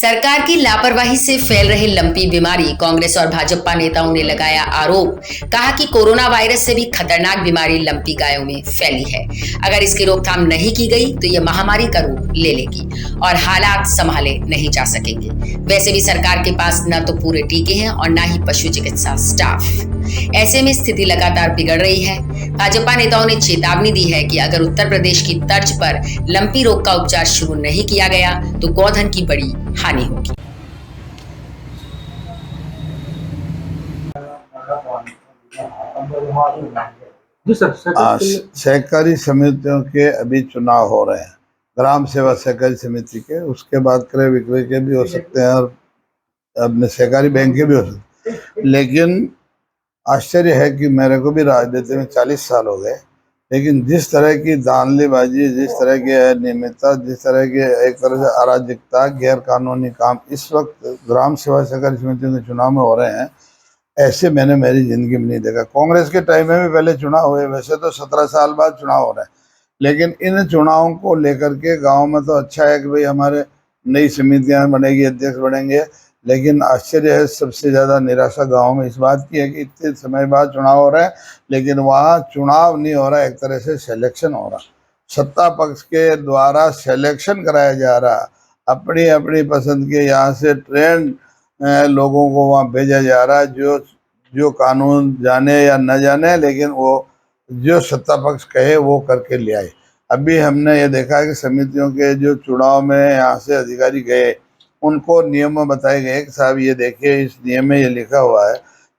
सरकार की लापरवाही से फैल रही लंपी बीमारी, कांग्रेस और भाजपा नेताओं ने लगाया आरोप। कहा कि कोरोना वायरस से भी खतरनाक बीमारी लंपी गायों में फैली है। अगर इसकी रोकथाम नहीं की गई तो यह महामारी का रूप ले लेगी और हालात संभाले नहीं जा सकेंगे। वैसे भी सरकार के पास न तो पूरे टीके हैं और न ही पशु चिकित्सा स्टाफ। ऐसे में स्थिति लगातार बिगड़ रही है। भाजपा नेताओं ने चेतावनी दी है कि अगर उत्तर प्रदेश की तर्ज पर लंपी रोग का उपचार शुरू नहीं किया गया तो गौधन की बड़ी हानि होगी। जी सर, सहकारी समितियों के अभी चुनाव हो रहे हैं, ग्राम सेवा सहकारी समिति के, उसके बाद क्रय विक्रय के भी हो सकते हैं और अपने सहकारी बैंक के भी हो सकते हैं। लेकिन आश्चर्य है कि मेरे को भी राजनीति में 40 साल हो गए, लेकिन जिस तरह की धांधलीबाजी, जिस तरह की अनियमितता, जिस तरह की एक तरह से अराजकता, गैर कानूनी काम इस वक्त ग्राम सेवा सहकारी समितियों के चुनाव में हो रहे हैं, ऐसे मैंने मेरी जिंदगी में नहीं देखा। कांग्रेस के टाइम में भी पहले चुनाव हुए, वैसे तो 17 साल बाद चुनाव हो रहे हैं, लेकिन इन चुनावों को लेकर के गांव में तो अच्छा है कि भाई हमारे नई समितियां बनेगी, अध्यक्ष बनेंगे, लेकिन आश्चर्य है, सबसे ज़्यादा निराशा गांव में इस बात की है कि इतने समय बाद चुनाव हो रहा है, लेकिन वहाँ चुनाव नहीं हो रहा, एक तरह से सिलेक्शन हो रहा। सत्ता पक्ष के द्वारा सिलेक्शन कराया जा रहा, अपनी अपनी पसंद के यहाँ से ट्रेंड लोगों को वहाँ भेजा जा रहा है, जो कानून जाने या न जाने, लेकिन वो जो सत्ता पक्ष कहे वो करके ले आए। अभी हमने ये देखा है कि समितियों के जो चुनाव में यहाँ से अधिकारी गए, उनको नियम बताए गए कि साहब ये देखिए, इस नियम में ये लिखा हुआ है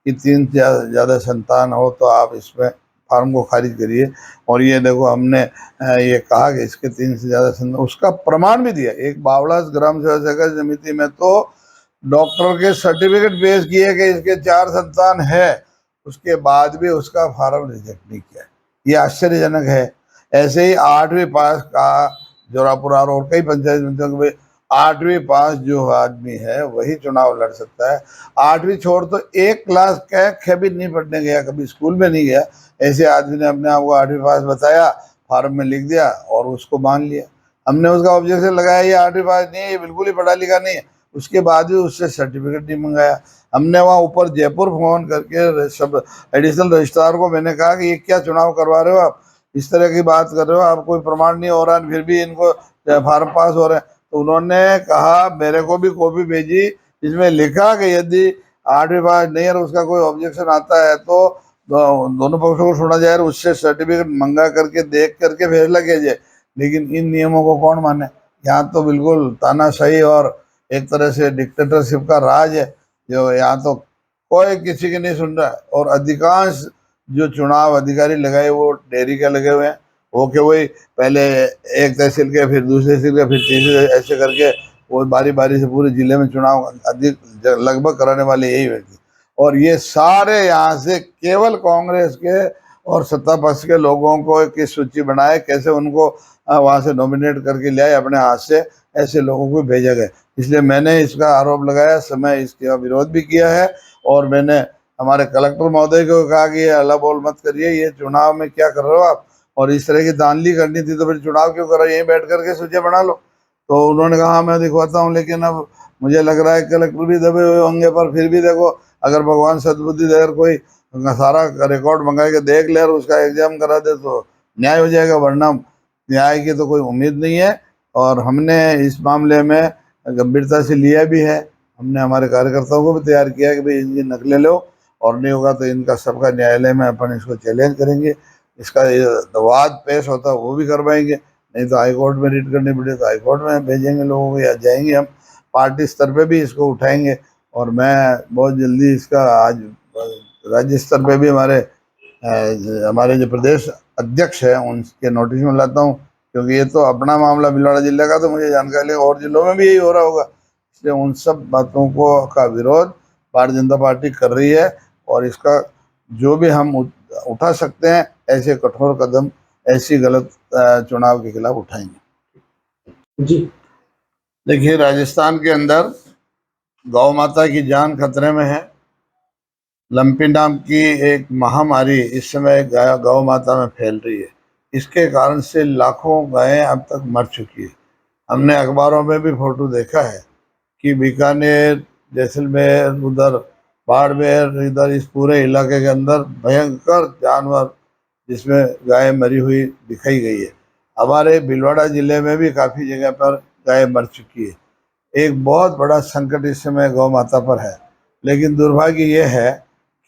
कि 3 से ज़्यादा संतान हो तो आप इसमें फार्म को खारिज करिए, और ये देखो हमने ये कहा कि इसके 3 से ज़्यादा संतान, उसका प्रमाण भी दिया। एक बावड़ा ग्राम सेवा सहकारी समिति में तो डॉक्टर के सर्टिफिकेट पेश किए कि इसके 4 संतान है, उसके बाद भी उसका फार्म रिजेक्ट नहीं किया। ये आश्चर्यजनक है। ऐसे ही 8वीं पास का जोरापुरा और कई पंचायत समितियों के 8वीं पास जो आदमी है वही चुनाव लड़ सकता है। 8वीं छोड़ तो 1 क्लास का भी नहीं पढ़ने गया, कभी स्कूल में नहीं गया, ऐसे आदमी ने अपने आप को 8वीं पास बताया, फार्म में लिख दिया और उसको मान लिया। हमने उसका ऑब्जेक्शन लगाया, ये 8वीं पास नहीं है, ये बिल्कुल ही पढ़ा लिखा नहीं है। उसके बाद भी उससे सर्टिफिकेट नहीं मंगाया। हमने वहाँ ऊपर जयपुर फोन करके सब एडिशनल रजिस्ट्रार को मैंने कहा कि ये क्या चुनाव करवा रहे हो आप, इस तरह की बात कर रहे हो, आप कोई प्रमाण नहीं हो रहा है, फिर भी इनको फार्म पास हो रहे हैं। तो उन्होंने कहा, मेरे को भी कॉपी भेजी, इसमें लिखा कि यदि 8वीं पास नहीं है और उसका कोई ऑब्जेक्शन आता है तो दोनों पक्षों को सुना जाए और उससे सर्टिफिकेट मंगा करके देख करके फैसला किया जाए। लेकिन इन नियमों को कौन माने? यहाँ तो बिल्कुल तानाशाही और एक तरह से डिक्टेटरशिप का राज है, जो यहाँ तो कोई किसी की नहीं सुन रहा है। और अधिकांश जो चुनाव अधिकारी लगाए वो डेयरी के लगे हुए हैं, वो कि वही पहले एक तहसील के, फिर दूसरे तहसील के, फिर तीसरे, ऐसे करके वो बारी बारी से पूरे जिले में चुनाव अधिक लगभग कराने वाले यही व्यक्ति। और ये सारे यहाँ से केवल कांग्रेस के और सत्ता पक्ष के लोगों को की सूची बनाए, कैसे उनको वहाँ से नॉमिनेट करके ले आए अपने हाथ से, ऐसे लोगों को भेजा गया। इसलिए मैंने इसका आरोप लगाया, समय इसका विरोध भी किया है, और मैंने हमारे कलेक्टर महोदय को कहा कि ये अल्लाह बोल मत करिए, ये चुनाव में क्या कर रहे हो आप, और इस तरह की धांधली करनी थी तो फिर चुनाव क्यों करो, यहीं बैठ करके सूचियाँ बना लो। तो उन्होंने कहा हाँ मैं दिखवाता हूँ, लेकिन अब मुझे लग रहा है कलेक्टर भी दबे हुए होंगे, पर फिर भी देखो, अगर भगवान सद्बुद्धि दे, अगर कोई सारा रिकॉर्ड मंगा के देख ले और उसका एग्जाम करा दे तो न्याय हो जाएगा, वरना न्याय की तो कोई उम्मीद नहीं है। और हमने इस मामले में गंभीरता से लिया भी है। हमने हमारे कार्यकर्ताओं को भी तैयार किया है कि भाई इनकी नकलें लो, और नहीं होगा तो इनका सबका न्यायालय में अपन इसको चैलेंज करेंगे, इसका वाद पेश होता है वो भी करवाएंगे, नहीं तो हाईकोर्ट में रिट करनी पड़े तो हाईकोर्ट में भेजेंगे लोगों को, या जाएंगे हम पार्टी स्तर पे भी इसको उठाएंगे। और मैं बहुत जल्दी इसका आज राज्य स्तर पे भी हमारे जो प्रदेश अध्यक्ष हैं उनके नोटिस में लाता हूँ, क्योंकि ये तो अपना मामला भिलवाड़ा जिले का, तो मुझे जानकारी और जिलों में भी यही हो रहा होगा। इसलिए उन सब बातों को का विरोध भारतीय जनता पार्टी कर रही है, और इसका जो भी हम उठा सकते हैं ऐसे कठोर कदम ऐसी गलत चुनाव के खिलाफ उठाएंगे। जी देखिए, राजस्थान के अंदर गौ माता की जान खतरे में है। लंपी नाम की एक महामारी इस समय गौ माता में फैल रही है। इसके कारण से लाखों गायें अब तक मर चुकी है। हमने अखबारों में भी फोटो देखा है कि बीकानेर, जैसलमेर, उधर बाड़मेर, इधर इस पूरे इलाके के अंदर भयंकर जानवर जिसमें गाय मरी हुई दिखाई गई है। हमारे भीलवाड़ा जिले में भी काफ़ी जगह पर गाय मर चुकी है। एक बहुत बड़ा संकट इस समय गौ माता पर है, लेकिन दुर्भाग्य ये है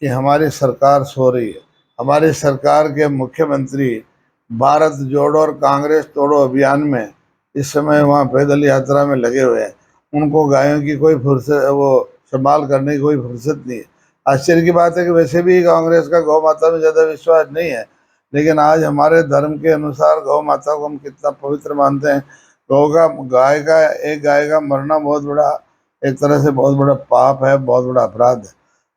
कि हमारी सरकार सो रही है। हमारी सरकार के मुख्यमंत्री भारत जोड़ो और कांग्रेस तोड़ो अभियान में इस समय वहाँ पैदल यात्रा में लगे हुए हैं। उनको गायों की कोई फुर्सत, वो संभाल करने की कोई फुर्सत नहीं है। आश्चर्य की बात है कि वैसे भी कांग्रेस का गौ माता में ज़्यादा विश्वास नहीं है, लेकिन आज हमारे धर्म के अनुसार गौ माता को हम कितना पवित्र मानते हैं। एक गाय का मरना बहुत बड़ा, एक तरह से बहुत बड़ा पाप है, बहुत बड़ा अपराध है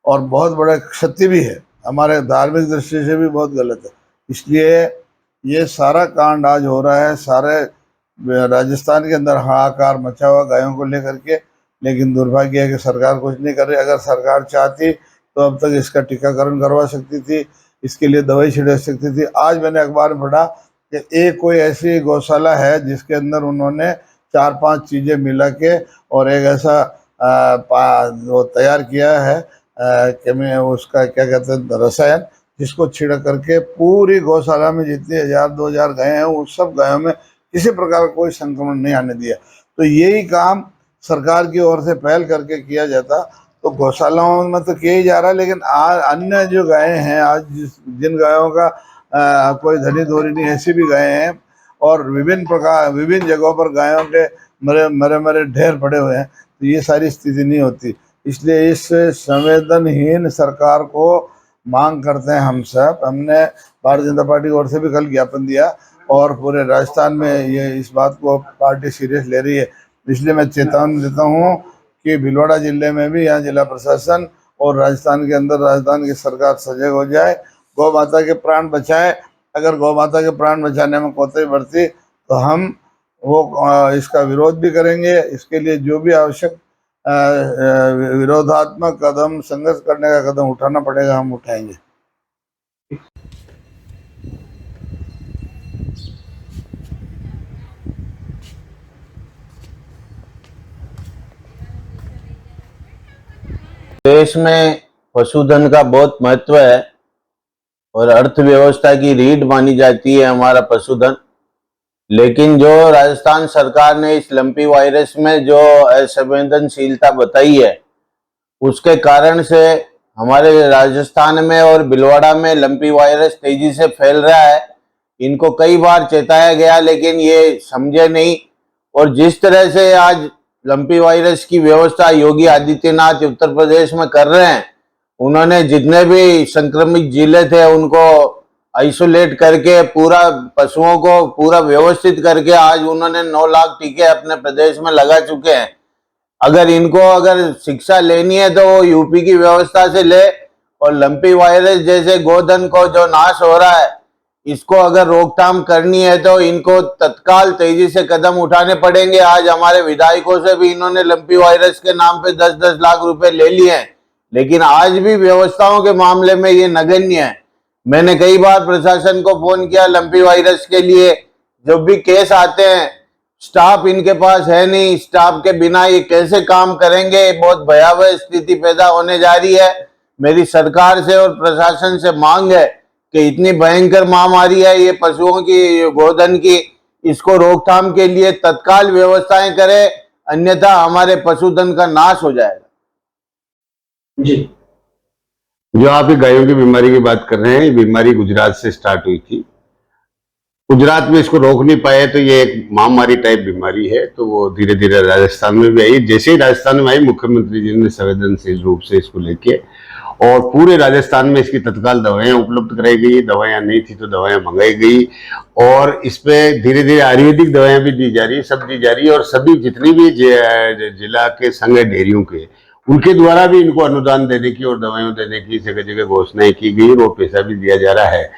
और बहुत बड़ा क्षति भी है। हमारे धार्मिक दृष्टि से भी बहुत गलत है। इसलिए ये सारा कांड आज हो रहा है, सारे राजस्थान के अंदर हाहाकार मचा हुआ गायों को लेकर के, लेकिन दुर्भाग्य है कि सरकार कुछ नहीं कर रही। अगर सरकार चाहती तो अब तक इसका टीकाकरण करवा सकती थी, इसके लिए दवाई छिड़क सकती थी। आज मैंने अखबार में पढ़ा कि एक कोई ऐसी गौशाला है जिसके अंदर उन्होंने 4-5 चीज़ें मिला के और एक ऐसा वो तैयार किया है कि मैं उसका क्या कहते हैं रसायन, जिसको छिड़क करके पूरी गौशाला में जितनी 1000-2000 गायें हैं उस सब गायों में किसी प्रकार का कोई संक्रमण नहीं आने दिया। तो यही काम सरकार की ओर से पहल करके किया जाता तो गौशालाओं में तो किया ही जा रहा है, लेकिन अन्य जो गायें हैं आज जिन गायों का कोई धनी धोरी नहीं, ऐसी भी गायें हैं और विभिन्न जगहों पर गायों के मरे ढेर पड़े हुए हैं। तो ये सारी स्थिति नहीं होती। इसलिए इस संवेदनहीन सरकार को मांग करते हैं हम सब। हमने भारतीय जनता पार्टी की ओर से भी कल ज्ञापन दिया और पूरे राजस्थान में ये इस बात को पार्टी सीरियस ले रही है। इसलिए मैं चेतावनी देता हूँ कि भीलवाड़ा जिले में भी यहाँ जिला प्रशासन और राजस्थान के अंदर राजस्थान की सरकार सजग हो जाए, गौ माता के प्राण बचाए। अगर गौ माता के प्राण बचाने में कोताही बरती तो हम इसका विरोध भी करेंगे। इसके लिए जो भी आवश्यक विरोधात्मक कदम, संघर्ष करने का कदम उठाना पड़ेगा, हम उठाएंगे। देश में पशुधन का बहुत महत्व है और अर्थव्यवस्था की रीढ़ मानी जाती है हमारा पशुधन। लेकिन जो राजस्थान सरकार ने इस लंपी वायरस में जो असंवेदनशीलता बताई है, उसके कारण से हमारे राजस्थान में और भीलवाड़ा में लंपी वायरस तेजी से फैल रहा है। इनको कई बार चेताया गया लेकिन ये समझे नहीं। और जिस तरह से आज लंपी वायरस की व्यवस्था योगी आदित्यनाथ उत्तर प्रदेश में कर रहे हैं, उन्होंने जितने भी संक्रमित जिले थे उनको आइसोलेट करके पूरा पशुओं को पूरा व्यवस्थित करके आज उन्होंने 9 लाख टीके अपने प्रदेश में लगा चुके हैं। अगर शिक्षा लेनी है तो वो यूपी की व्यवस्था से ले और लंपी वायरस जैसे गोधन को जो नाश हो रहा है, इसको अगर रोकथाम करनी है तो इनको तत्काल तेजी से कदम उठाने पड़ेंगे। आज हमारे विधायकों से भी इन्होंने लंपी वायरस के नाम पे 10-10 लाख रुपए ले लिए हैं, लेकिन आज भी व्यवस्थाओं के मामले में ये नगण्य है। मैंने कई बार प्रशासन को फोन किया लंपी वायरस के लिए। जब भी केस आते हैं, स्टाफ इनके पास है नहीं, स्टाफ के बिना ये कैसे काम करेंगे। बहुत भयावह स्थिति पैदा होने जा रही है। मेरी सरकार से और प्रशासन से मांग है कि इतनी भयंकर महामारी है ये पशुओं की, गोधन की, इसको रोकथाम के लिए तत्काल व्यवस्थाएं करें, अन्यथा हमारे पशुधन का नाश हो जाएगा। जी, जो आप गायों की बीमारी की बात कर रहे हैं, ये बीमारी गुजरात से स्टार्ट हुई थी। गुजरात में इसको रोक नहीं पाए तो ये एक महामारी टाइप बीमारी है, तो वो धीरे धीरे राजस्थान में भी आई। जैसे ही राजस्थान में आई, मुख्यमंत्री जी ने संवेदनशील रूप से इसको लेके और पूरे राजस्थान में इसकी तत्काल दवाएं उपलब्ध कराई गई। दवाएं नहीं थी तो दवाएं मंगाई गई और इस पे धीरे धीरे आयुर्वेदिक दवाएं भी दी जा रही है, सब दी जा रही है। और सभी जितनी भी जिला के संघ डेयरियों के, उनके द्वारा भी इनको अनुदान देने की और दवाइयां देने की जगह जगह घोषणाएं की गई, वो पैसा भी दिया जा रहा है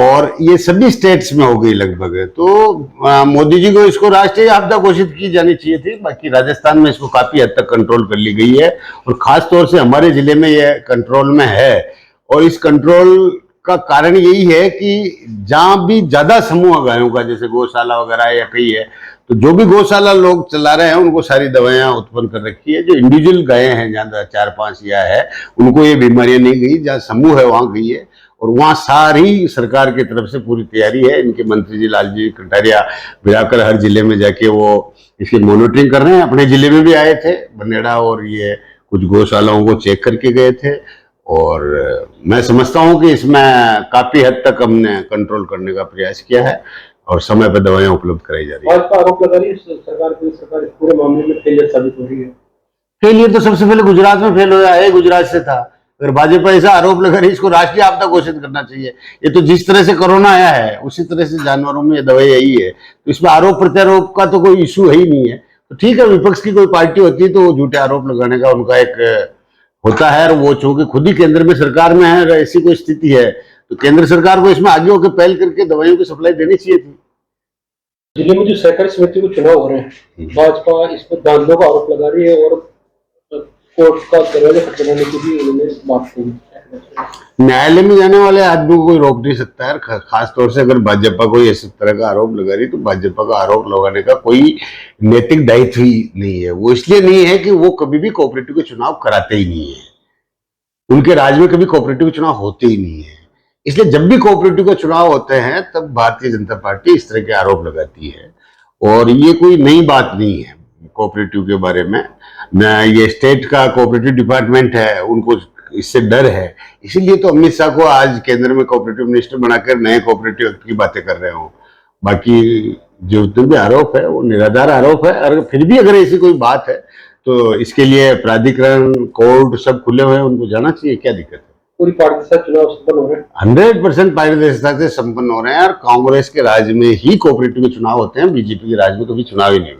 और ये सभी स्टेट्स में हो गई लगभग। तो मोदी जी को इसको राष्ट्रीय आपदा घोषित की जानी चाहिए थी। बाकी राजस्थान में इसको काफी हद तक कंट्रोल कर ली गई है और खास तौर से हमारे जिले में यह कंट्रोल में है। और इस कंट्रोल का कारण यही है कि जहां भी ज्यादा समूह गायों का, जैसे गौशाला वगैरह या कहीं है, तो जो भी गौशाला लोग चला रहे हैं उनको सारी दवाइयां उत्पन्न कर रखी है। जो इंडिविजुअल गायें हैं जहाँ 4-5 या है उनको ये बीमारियां नहीं गई, जहाँ समूह है वहां गई है। और वहां सारी सरकार की तरफ से पूरी तैयारी है। इनके मंत्री जी लालजी कटारिया बिलाकर हर जिले में जाके वो इसकी मॉनिटरिंग कर रहे हैं। अपने जिले में भी आए थे बनेड़ा, और ये कुछ गौशालाओं को चेक करके गए थे। और मैं समझता हूं कि इसमें काफी हद तक हमने कंट्रोल करने का प्रयास किया है और समय पर दवाइयां उपलब्ध कराई जा रही है। भाजपा आरोप लगा रही है सरकार इस पूरे मामले में फेलियर साबित हो रही है। फेलियर तो सबसे पहले गुजरात में फेल होया है, गुजरात से था। अगर भाजपा ऐसा आरोप लगा रही है, इसको राष्ट्रीय आपदा घोषित करना चाहिए। ये तो जिस तरह से कोरोना आया है उसी तरह से जानवरों में ये दवाई आई है, तो इसमें आरोप प्रत्यारोप का तो कोई इशू है ही नहीं है। तो ठीक है, विपक्ष की कोई पार्टी होती है तो झूठे आरोप लगाने का उनका एक होता है, और वो चूंकि खुद ही केंद्र में सरकार में है, ऐसी कोई स्थिति है तो केंद्र सरकार को इसमें आगे होकर पहल करके दवाइयों की सप्लाई देनी चाहिए थी। जिले में जो सहकारी समिति को चुनाव हो रहे हैं, भाजपा इस पर धांधलों का आरोप लगा रही है और कोर्ट का दरवाजा खटखटाने की भी उन्होंने बात की। न्यायालय में जाने वाले आदमी को कोई रोक नहीं सकता है। खास तौर से अगर भाजपा कोई इस तरह का आरोप लगा रही तो भाजपा का आरोप लगाने का कोई नैतिक दायित्व ही नहीं है। वो इसलिए नहीं है कि वो कभी भी कोऑपरेटिव के चुनाव कराते ही नहीं है, उनके राज्य में कभी कोऑपरेटिव के चुनाव होते ही नहीं है। इसलिए जब भी कोऑपरेटिव के चुनाव होते हैं तब भारतीय जनता पार्टी इस तरह के आरोप लगाती है, और ये कोई नई बात नहीं है कोऑपरेटिव के बारे में। ये स्टेट का कोऑपरेटिव डिपार्टमेंट है, उनको इससे डर है, इसीलिए तो अमित शाह को आज केंद्र में कोऑपरेटिव मिनिस्टर बनाकर नए कोऑपरेटिव एक्ट की बातें कर रहे हो। बाकी जो भी आरोप है वो निराधार आरोप है। और फिर भी अगर ऐसी कोई बात है तो इसके लिए प्राधिकरण, कोर्ट सब खुले हुए हैं, उनको जाना चाहिए, क्या दिक्कत है। पूरी पारदर्शिता चुनाव संपन्न हो रहे हैं, 100% पारदर्शिता से संपन्न हो रहे हैं। और कांग्रेस के राज्य में ही कोऑपरेटिव के चुनाव होते हैं, बीजेपी के राज्य में कभी चुनाव ही नहीं हुए।